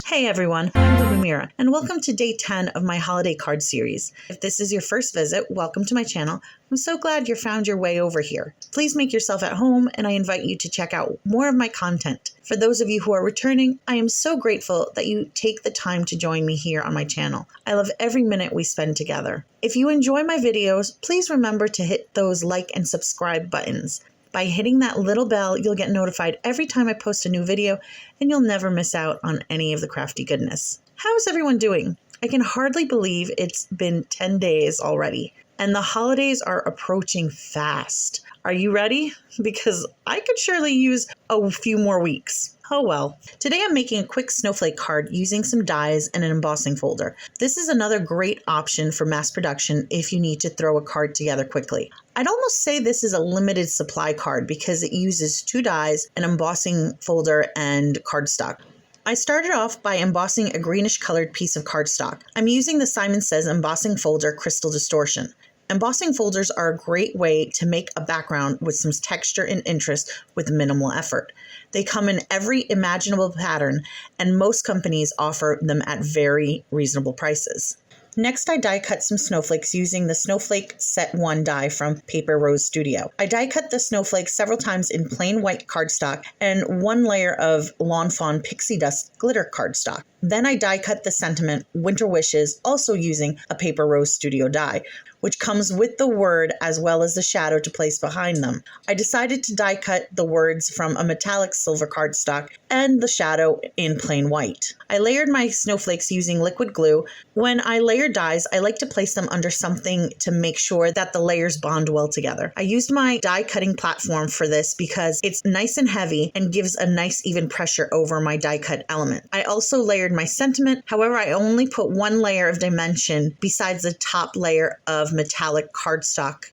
Hey everyone, I'm Lubomira, and welcome to day 10 of my holiday card series. If this is your first visit, welcome to my channel. I'm so glad you found your way over here. Please make yourself at home, and I invite you to check out more of my content. For those of you who are returning, I am so grateful that you take the time to join me here on my channel. I love every minute we spend together. If you enjoy my videos, please remember to hit those like and subscribe buttons. By hitting that little bell, you'll get notified every time I post a new video, and you'll never miss out on any of the crafty goodness. How is everyone doing? I can hardly believe it's been 10 days already, and the holidays are approaching fast. Are you ready? Because I could surely use a few more weeks. Oh well. Today I'm making a quick snowflake card using some dies and an embossing folder. This is another great option for mass production if you need to throw a card together quickly. I'd almost say this is a limited supply card because it uses 2 dies, an embossing folder, and cardstock. I started off by embossing a greenish colored piece of cardstock. I'm using the Simon Says embossing folder Crystal Distortion. Embossing folders are a great way to make a background with some texture and interest with minimal effort. They come in every imaginable pattern, and most companies offer them at very reasonable prices. Next, I die cut some snowflakes using the Snowflake Set 1 die from Paper Rose Studio. I die cut the snowflakes several times in plain white cardstock and 1 layer of Lawn Fawn Pixie Dust glitter cardstock. Then I die cut the sentiment Winter Wishes, also using a Paper Rose Studio die, which comes with the word as well as the shadow to place behind them. I decided to die cut the words from a metallic silver cardstock and the shadow in plain white. I layered my snowflakes using liquid glue. When I layer dies, I like to place them under something to make sure that the layers bond well together. I used my die cutting platform for this because it's nice and heavy and gives a nice even pressure over my die cut element. I also layered my sentiment. However, I only put 1 layer of dimension besides the top layer of metallic cardstock.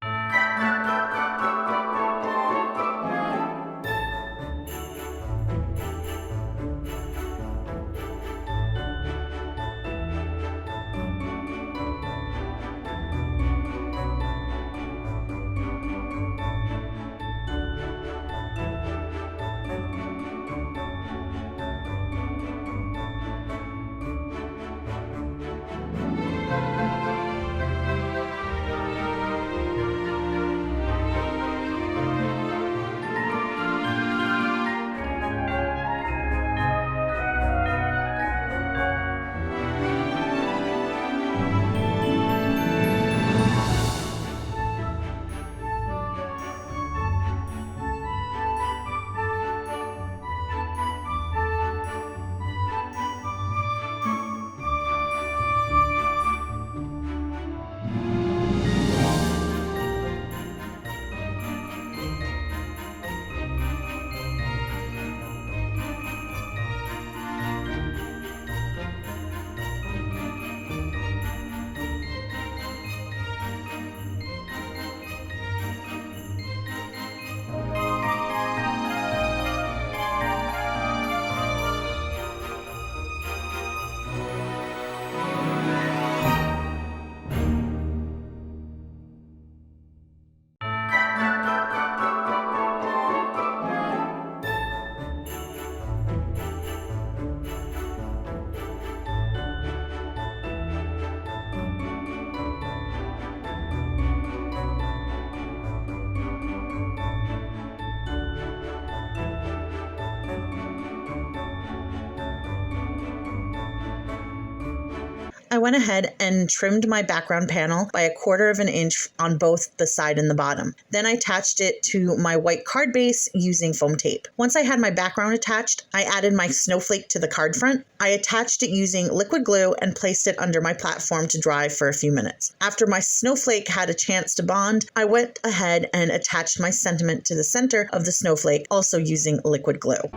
I went ahead and trimmed my background panel by 1/4 of an inch on both the side and the bottom. Then I attached it to my white card base using foam tape. Once I had my background attached, I added my snowflake to the card front. I attached it using liquid glue and placed it under my platform to dry for a few minutes. After my snowflake had a chance to bond, I went ahead and attached my sentiment to the center of the snowflake, also using liquid glue.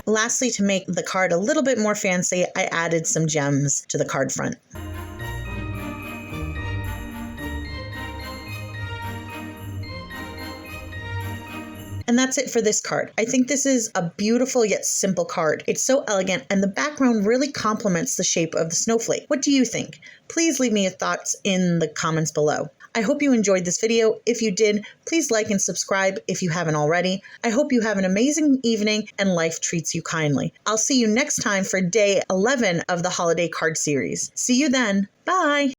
Lastly, to make the card a little bit more fancy, I added some gems to the card front. And that's it for this card. I think this is a beautiful yet simple card. It's so elegant, and the background really complements the shape of the snowflake. What do you think? Please leave me your thoughts in the comments below. I hope you enjoyed this video. If you did, please like and subscribe if you haven't already. I hope you have an amazing evening and life treats you kindly. I'll see you next time for day 11 of the holiday card series. See you then. Bye.